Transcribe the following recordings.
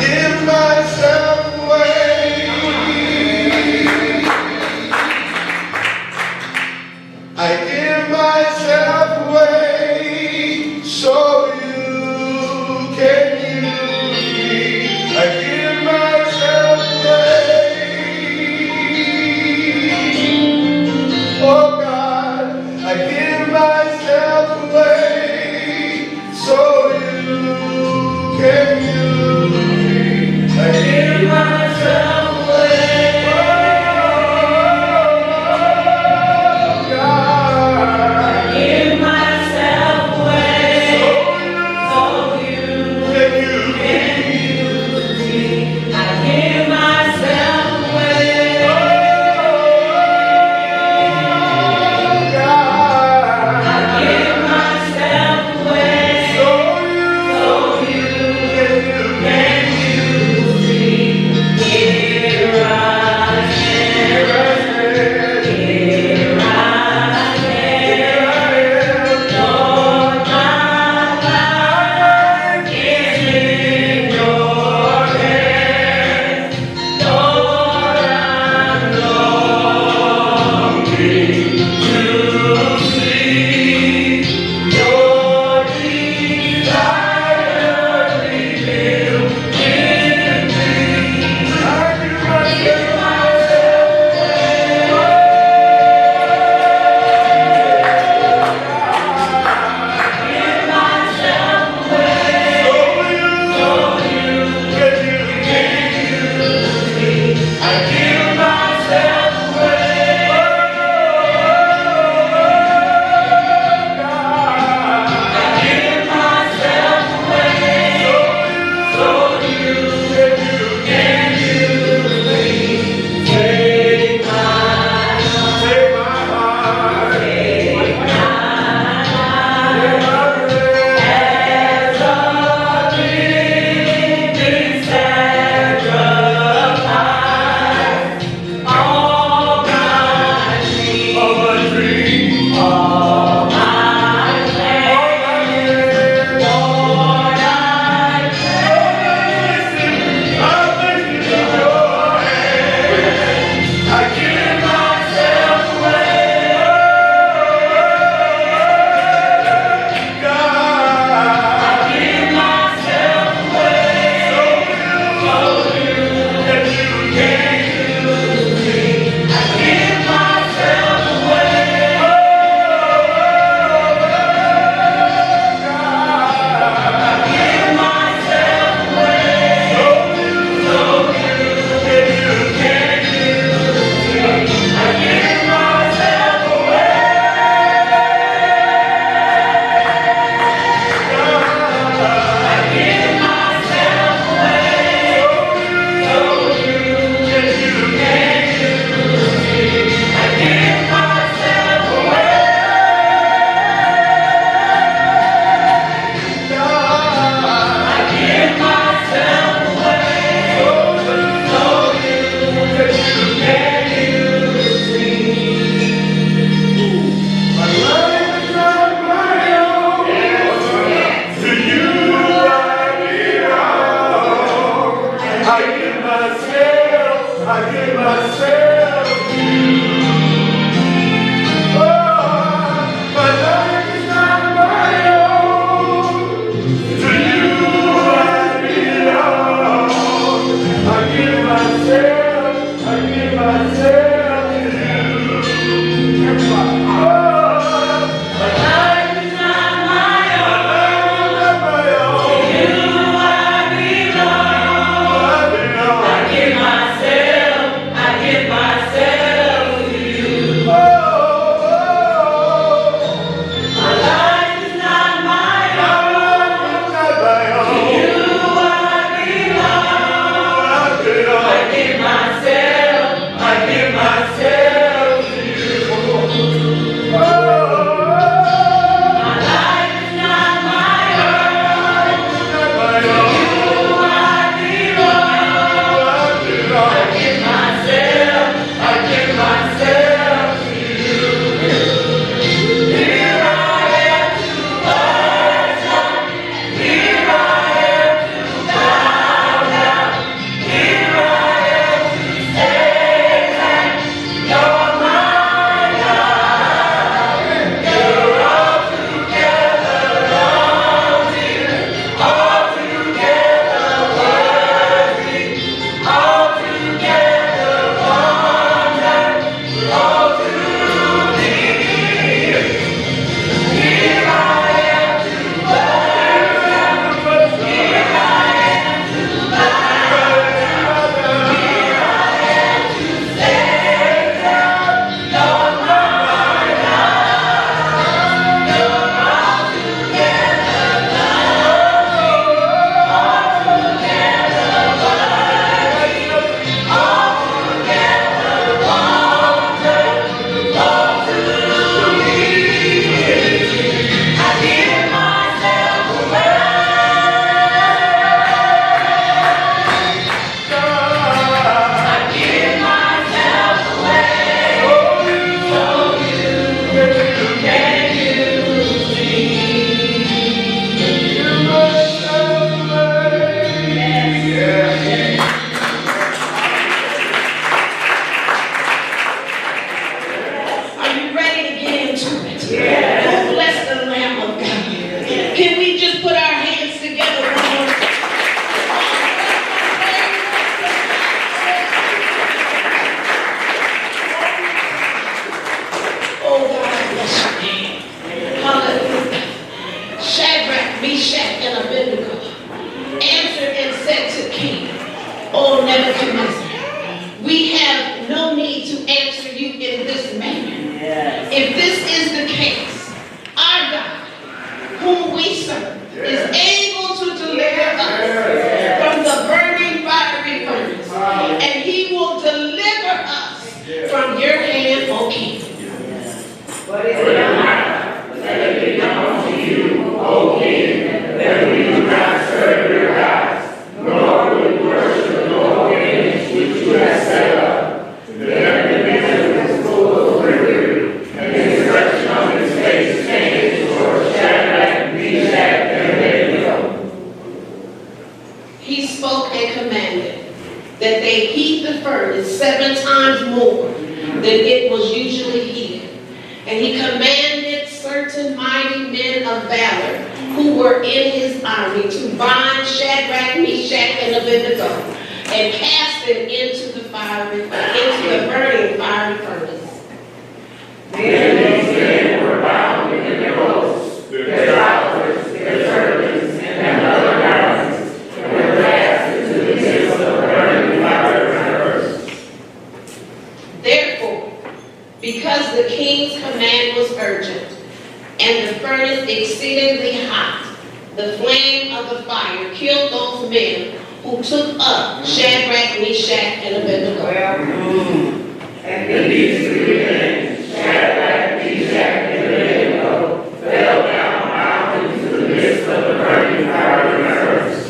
give myself away. I give myself away so you can use me. I give myself away. Oh God, I give myself away so you can use me. I give myself away. Oh God, I give myself away so you can use me. I give myself away. Oh God, I give myself away so you can use me. spoke and commanded that they heat the furnace 7 times more than it was usually heated. And he commanded certain mighty men of valor who were in his army to bind Shadrach, Meshach, and Abednego and cast them into the burning fiery furnace. Then these men were bound in their clothes, their trousers, their turbans, and other garments, and were cast into the midst of the burning fiery furnace. Therefore, because the king's command was urgent, and the furnace exceedingly hot, the flame of the fire killed those men who took up Shadrach, Meshach, and Abednego. And these 3 men, Shadrach, Meshach, and Abednego, fell down bound into the midst of the burning fiery furnace.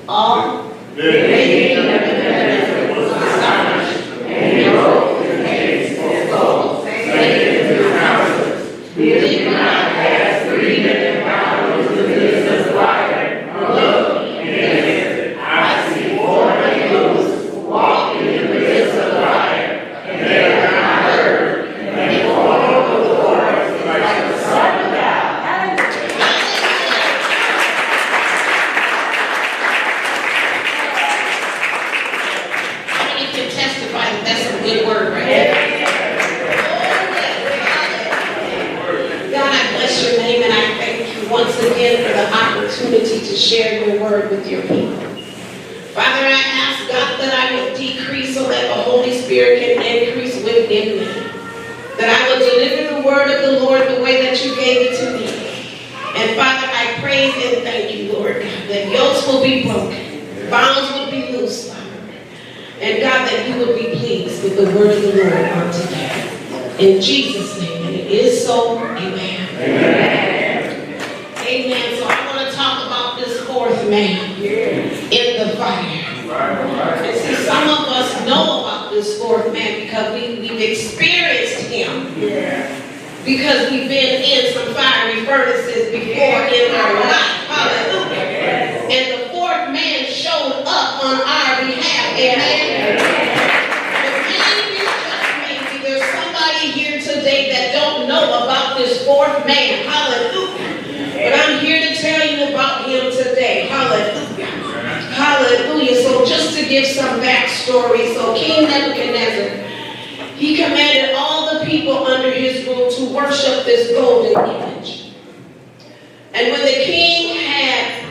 All The king of Nebuchadnezzar was astonished, and he rolled his hands for gold, saying to his counselors, Did we not cast 3 men bound into the midst of the fire? Look, and he answered, I see 4 angels walking in the midst of the fire, and they are not hurt, and they fall over the doors like the Son of God. how many can testify that that's a good word right there? God, I bless your name and I thank you once again for the opportunity to share your word with your people. Father, I ask God that I would decrease so that the Holy Spirit can increase within me. That I would deliver the word of the Lord the way that you gave it to me. And Father, I praise and thank you, Lord God, that yokes will be broken, bonds will be loosed, Father. And God, that you would be pleased with the word of the Lord on today. In Jesus' name, and it is so, amen. Amen. Amen. So I want to talk about this 4th man in the fire. And see, some of us know about this 4th man because we've experienced him. Because we've been in some fiery furnaces before in our life. Hallelujah. And the 4th man showed up on our behalf. Amen. Maybe there's somebody here today that don't know about this 4th man. Hallelujah. But I'm here to tell you about him today. Hallelujah. Hallelujah. So just to give some backstory. So King Nebuchadnezzar, he commanded all the people under his rule to worship this golden image. And when the king had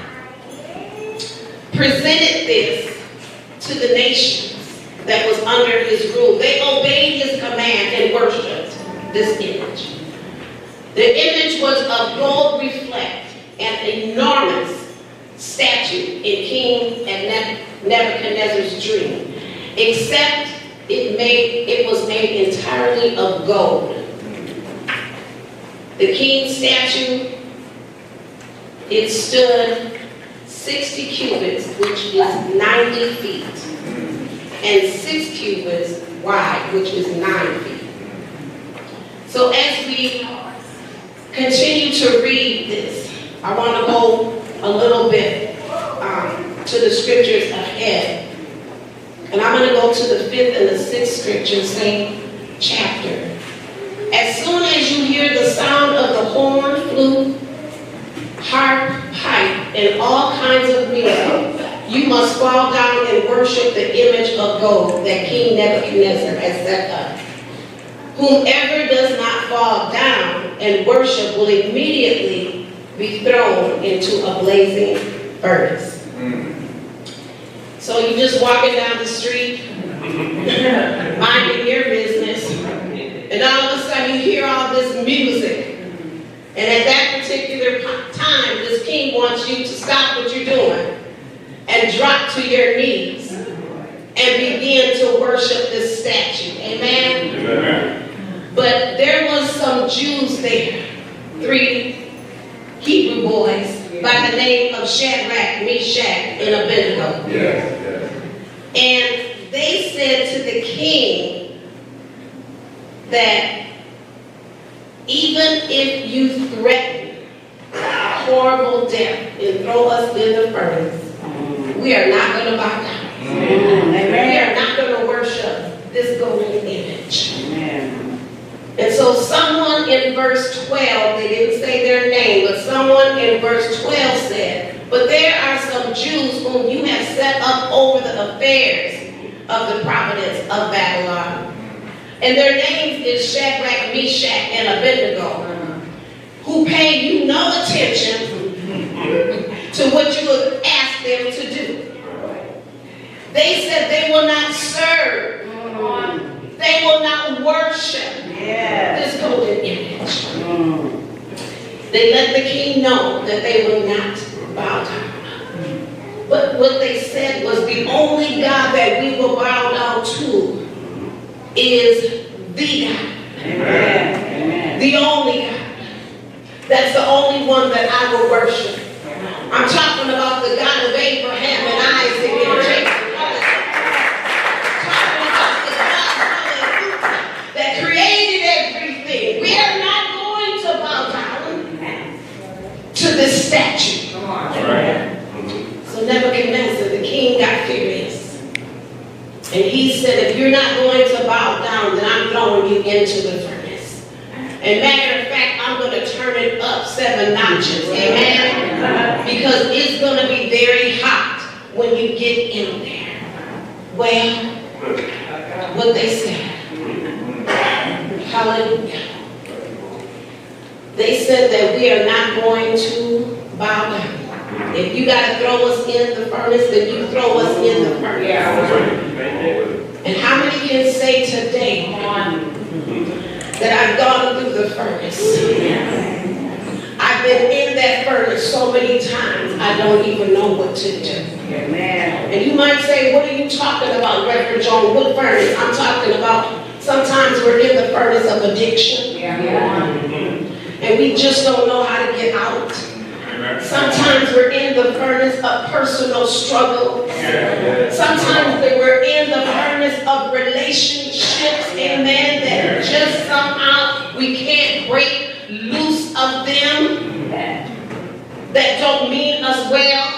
presented this to the nations that was under his rule, they obeyed his command and worshiped this image. The image was of gold reflect, an enormous statue in King Nebuchadnezzar's dream, except it was made entirely of gold. The king's statue, it stood 60 cubits, which is 90 feet, and 6 cubits wide, which is 9 feet. So as we continue to read this, I want to go a little bit to the scriptures ahead. And I'm going to go to the 5th and the 6th scripture, same chapter. As soon as you hear the sound of the horn, flute, harp, pipe, and all kinds of music, you must fall down and worship the image of gold that King Nebuchadnezzar has set up. Whomever does not fall down and worship will immediately be thrown into a blazing furnace. So you just walking down the street, minding your business, and all of a sudden you hear all this music. And at that particular time, this king wants you to stop what you're doing and drop to your knees and begin to worship this statue. Amen? Amen. But there was some Jews there, 3 Hebrew boys by the name of Shadrach, Meshach, and Abednego. Yes. And they said to the king that even if you threaten a horrible death and throw us in the furnace, we are not going to bow down. We are not going to worship this golden image. And so someone in verse 12, they didn't say their name, but someone in verse 12 said, but there are some Jews whom you have set up over the affairs of the province of Babylon. And their names is Shadrach, Meshach, and Abednego, who pay you no attention to what you have asked them to do. They said they will not serve. They will not worship this golden image. They let the king know that they will not bow down. But what they said was the only God that we will bow down to is the God. Amen. The only God. That's the only one that I will worship. I'm talking about the God of Abraham and Isaac and Jacob. Talking about the God, hallelujah, that created everything. We are not going to bow down to this statue. So Nebuchadnezzar, the king, got furious. And he said, if you're not going to bow down, then I'm throwing you into the furnace. And matter of fact, I'm going to turn it up 7 notches. Amen? Because it's going to be very hot when you get in there. Well, what they said. Hallelujah. They said that we are not going to bow down. If you got to throw us in the furnace, then you throw us in the furnace. And how many can say today that I've gone through the furnace? I've been in that furnace so many times, I don't even know what to do. And you might say, what are you talking about, Reverend Joan? What furnace? I'm talking about sometimes we're in the furnace of addiction. And we just don't know how to get out. Sometimes we're in the furnace of personal struggle. Sometimes we're in the furnace of relationships, amen, that just somehow we can't break loose of them, that don't mean us well.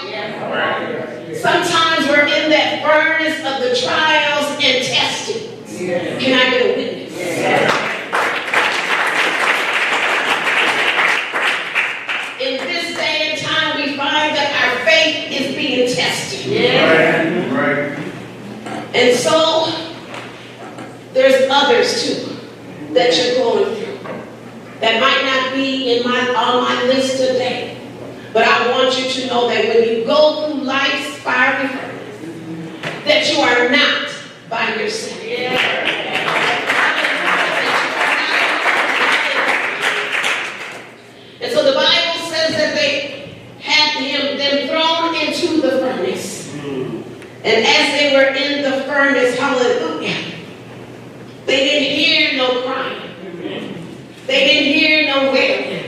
Sometimes we're in that furnace of the trials and testings. Can I get a witness? In this day and time, we find that our faith is being tested. And so, there's others too that you're going through that might not be on my list today. But I want you to know that when you go through life's fiery furnace, that you are not by yourself. And so the Bible says that they had them thrown into the furnace. And as they were in the furnace, hallelujah, they didn't hear no crying. They didn't hear no wailing.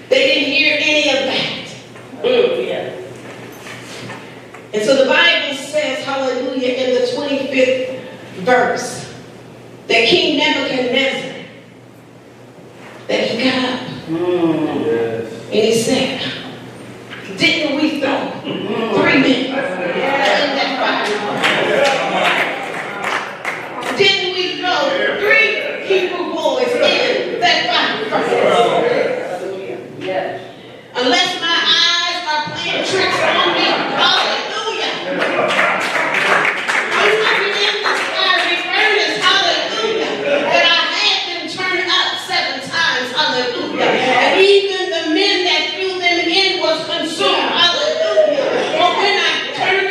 They didn't hear any of that. And so the Bible says, hallelujah, in the 25th verse, that King Nebuchadnezzar, that he got up. And he said, didn't we throw 3 men in that fire? Didn't we throw 3 Hebrew boys in that fire? Unless my eyes are playing tricks on me, hallelujah. I'm looking in this fiery furnace, hallelujah. But I had them turned up 7 times, hallelujah. And even the men that threw them in was consumed, hallelujah. But when I turned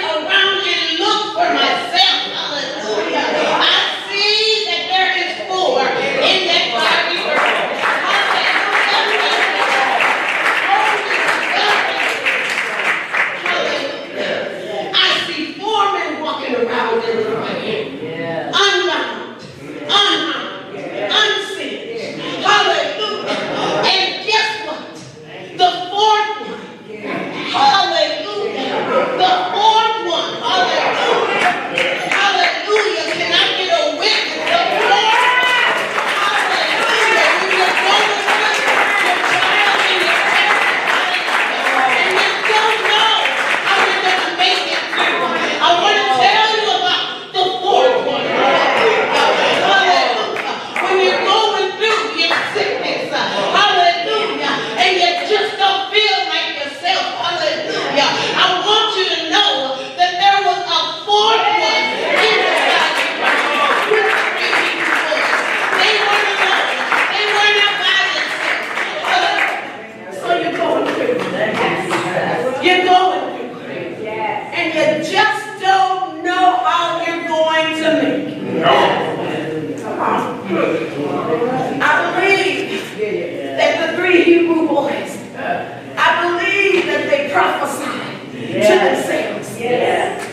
themselves.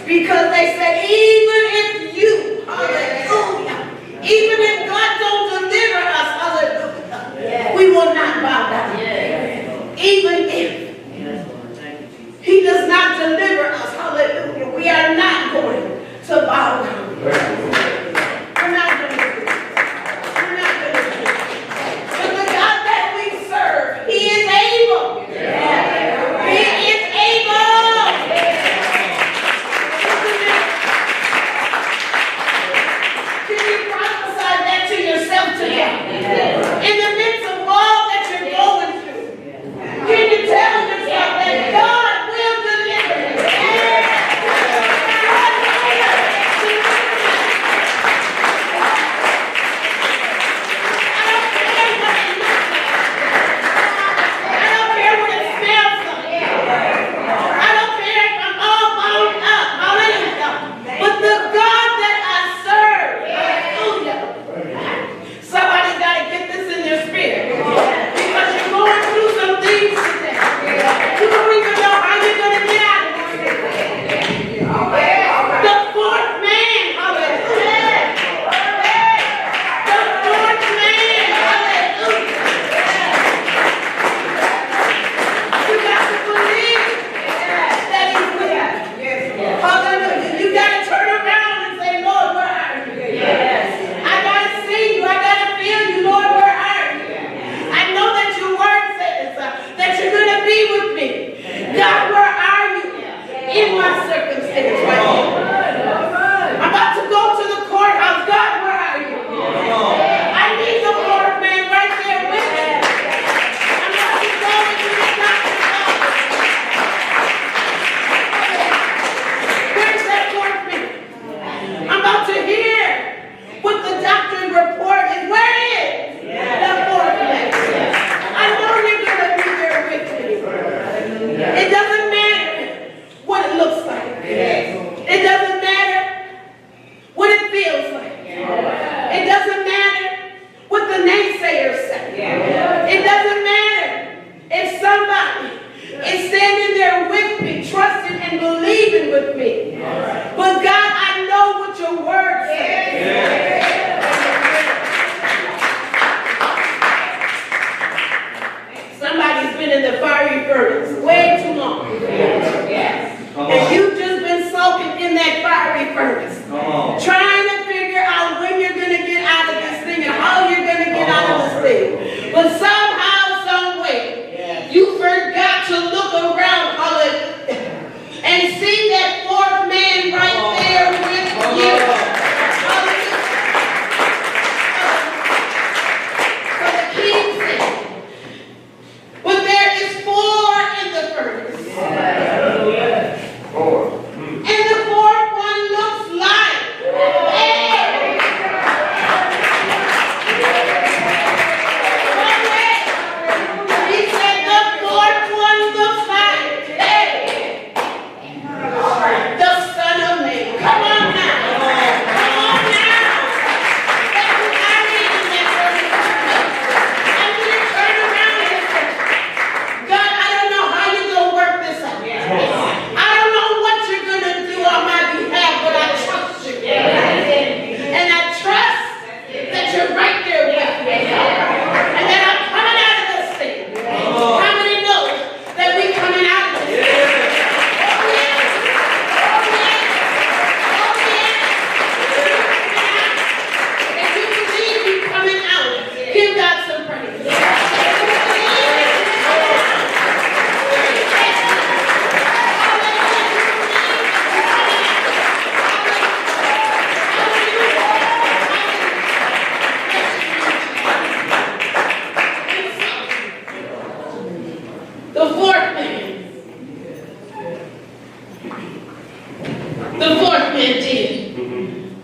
Because they said, even if you, hallelujah, even if God don't deliver us, hallelujah, we will not bow down. Even if He does not deliver us, hallelujah, we are not going to bow down. We're not going to do it. We're not going to do it. But the God that we serve, He is able. He is able. Can you prophesy that to yourself today? In the midst of all that you're going through, can you tell yourself that God will deliver you?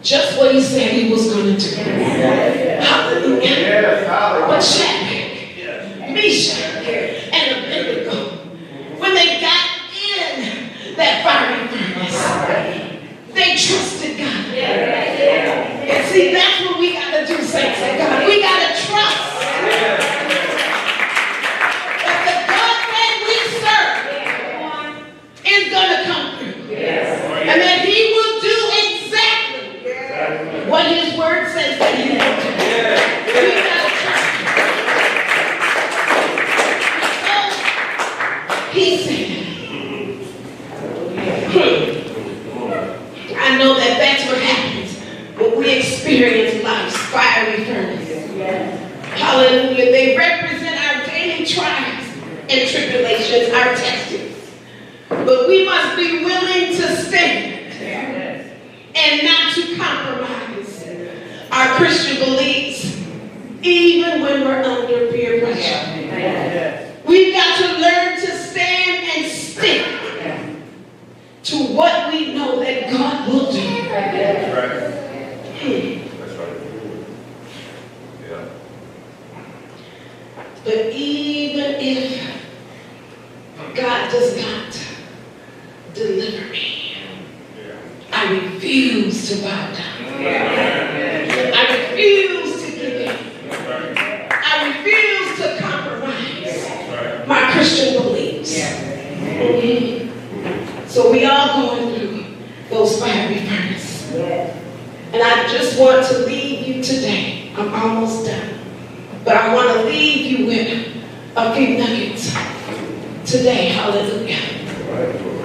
just what he said he was going to do. Hallelujah. Yes, hallelujah. But Shadrach, Meshach, and Abednego, when they got in that fiery furnace, they trusted God. And see, that's what we got to do, saints of God. We got to trust that the God that we serve is going to come to what we know that God will do. That's right. Yeah. But even if God does not deliver me, I refuse to bow down. I refuse to give in. I refuse to compromise my Christian beliefs. So we are going through those fiery furnaces. And I just want to leave you today. I'm almost done. But I want to leave you with a few nuggets today. Hallelujah.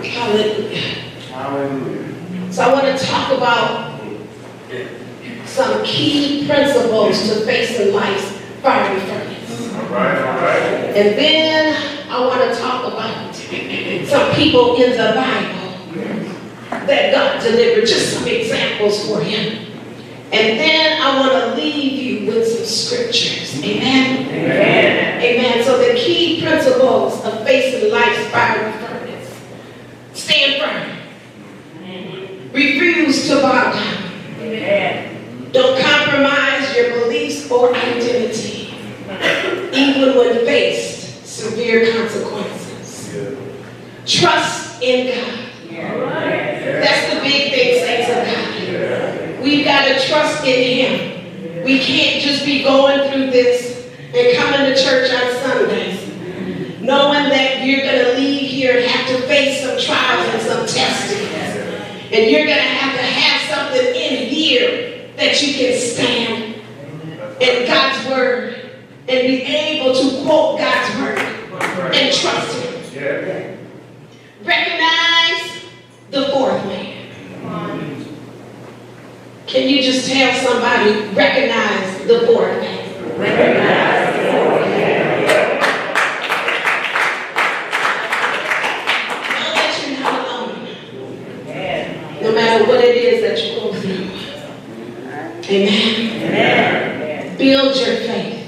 Hallelujah. So I want to talk about some key principles to facing life's fiery furnace. And then I want to talk about some people in the Bible that God delivered, just some examples for him. And then I want to leave you with some scriptures. Amen? Amen. Amen. So the key principles of facing life's fiery furnace. Stand firm. Refuse to bow down. Don't compromise your beliefs or identity, even when faced severe consequences. Trust in God. That's the big thing, saints of God. We've got to trust in him. We can't just be going through this and coming to church on Sundays, knowing that you're going to leave here and have to face some trials and some testing. And you're going to have something in here that you can stand in God's word and be able to quote God's word and trust him. Recognize the fourth man. Can you just tell somebody, recognize the fourth man? Recognize the fourth man. Know that you're not alone. No matter what it is that you go through. Amen. Amen. Build your faith.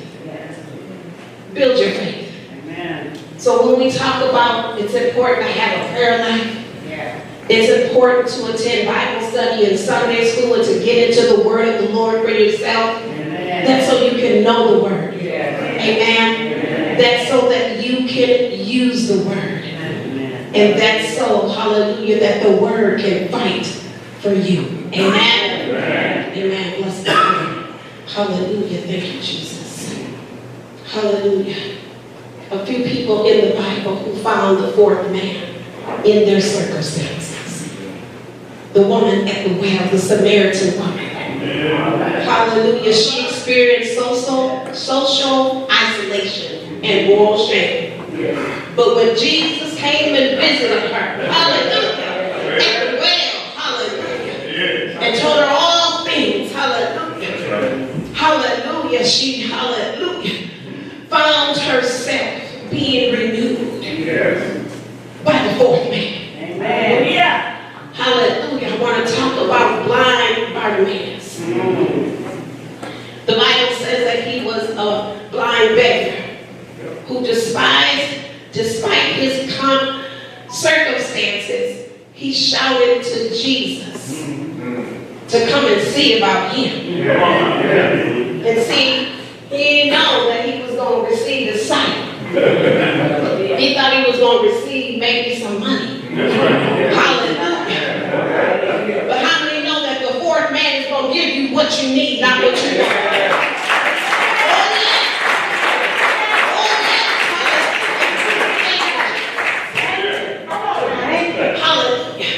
Build your faith. Amen. So when we talk about it's important to have a prayer life, it's important to attend Bible study and Sunday school and to get into the word of the Lord for yourself. Amen. That's so you can know the word. Amen. Amen. That's so that you can use the word. Amen. And that's so, hallelujah, that the word can fight for you. Amen. Amen. Amen. Bless God. Hallelujah. Thank you, Jesus. Hallelujah. A few people in the Bible who found the fourth man in their circumstances. The woman at the well, the Samaritan woman. Hallelujah. She experienced social isolation and moral shame. But when Jesus came and visited her, hallelujah, at the well, hallelujah, and told her all things, hallelujah, hallelujah, she, hallelujah, found herself being renewed by the fourth man. Amen. Yeah. Hallelujah. I want to talk about blind Bartimaeus. The Bible says that he was a blind beggar who despite his circumstances, he shouted to Jesus to come and see about him. And see, he didn't know that he was going to receive the sight. He thought he was going to receive maybe some money. Hallelujah. But how many know that the fourth man is going to give you what you need, not what you want? Hallelujah.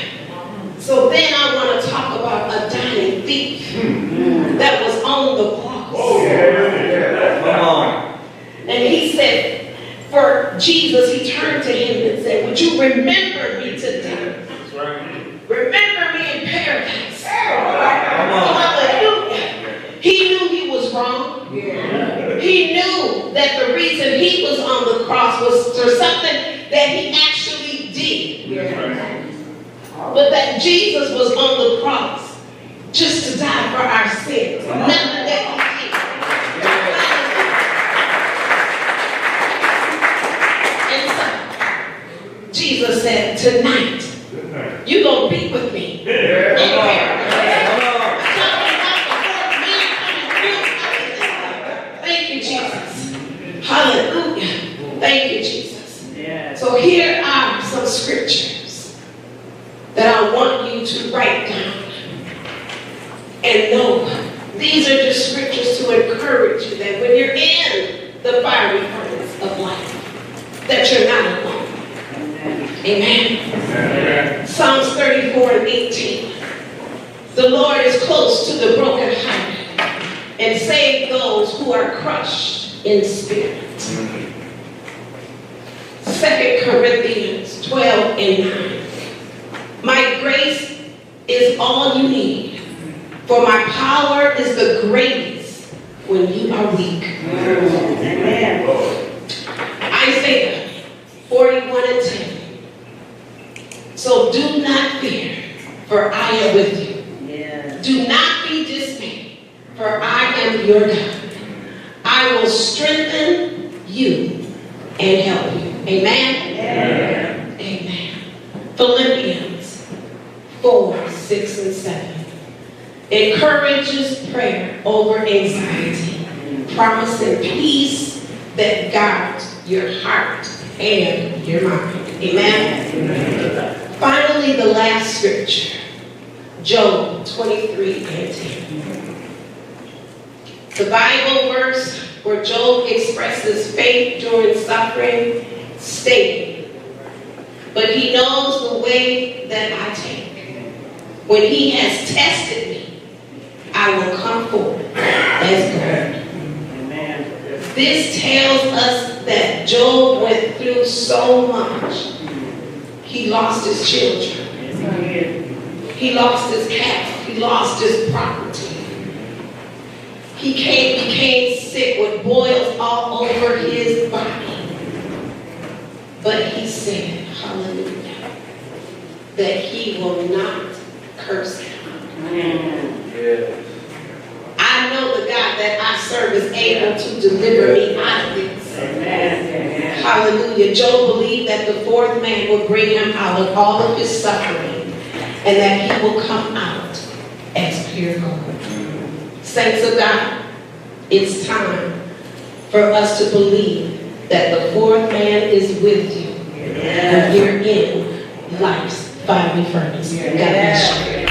So then I want to talk about a dying thief that was on the cross. And he said, for Jesus, he turned to him and said, would you remember me today? Remember me in paradise. Hallelujah. He knew he was wrong. He knew that the reason he was on the cross was for something that he actually did. But that Jesus was on the cross just to die for our sins. Nothing that he did. And so, Jesus said, tonight, you're going to be with me. Yeah. In paradise. Thank you, Jesus. Hallelujah. Thank you, Jesus. Yes. So here are some scriptures that I want you to write down and know. These are just scriptures to encourage you that when you're in the fiery furnace of life, that you're not alone. Amen. Amen. Psalms 34:18. The Lord is close to the brokenhearted and save those who are crushed in spirit. 2 Corinthians 12:9. My grace is all you need, for my power is the greatest when you are weak. Amen. Isaiah 41:10. So do not fear, for I am with you. Yes. Do not be dismayed, for I am your God. I will strengthen you and help you. Amen? Amen. Amen. Philippians 4:6-7 encourages prayer over anxiety, promising peace that guards your heart and your mind. Amen? Finally, the last scripture, Job 23:10. The Bible verse where Job expresses faith during suffering, stating, but he knows the way that I take. When he has tested me, I will come forth as gold. Amen. This tells us that Job went through so much. He lost his children. He lost his cattle. He lost his property. He became sick with boils all over his body. But he said, hallelujah, that he will not curse him. I know the God that I serve is able to deliver me out of this. Amen. Hallelujah. Job believed that the fourth man would bring him out of all of his suffering and that he will come out as pure gold. Saints of God, it's time for us to believe that the fourth man is with you and you're in life's fiery furnace. God bless you.